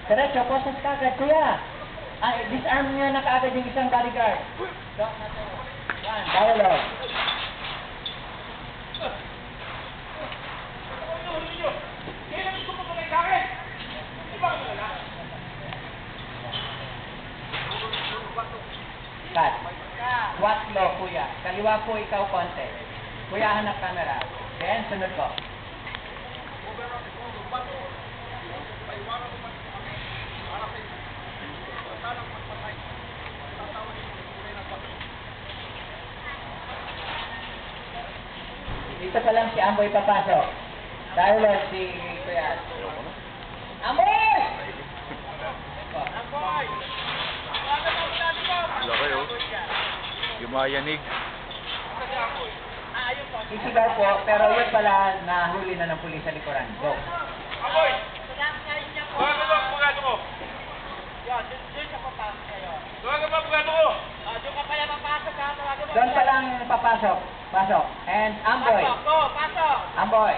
Diretso, poses ka agad, kuya. Disarm niya na kaagad yung isang bodyguard. Dialogue. Cut. What low, kuya? Kaliwa po ikaw konti. Kuya, hanap camera. Then, sunod ko. Dito pa lang si Amboy papasok. Dialogue si Kuya. Amboy! Amboy! Laki oh. Yumayanig. Isigaw po, pero yun pala nahuli na ng pulis sa likuran. Go. Amboy! Bugado ko! Yan, doon siya papasok kayo. Tawagan mo, bugado ko! Doon ka pala papasok ha, tawagan mo. Doon pa lang papasok. Pasok. And Amboy. Pasok, go, pasok! Amboy.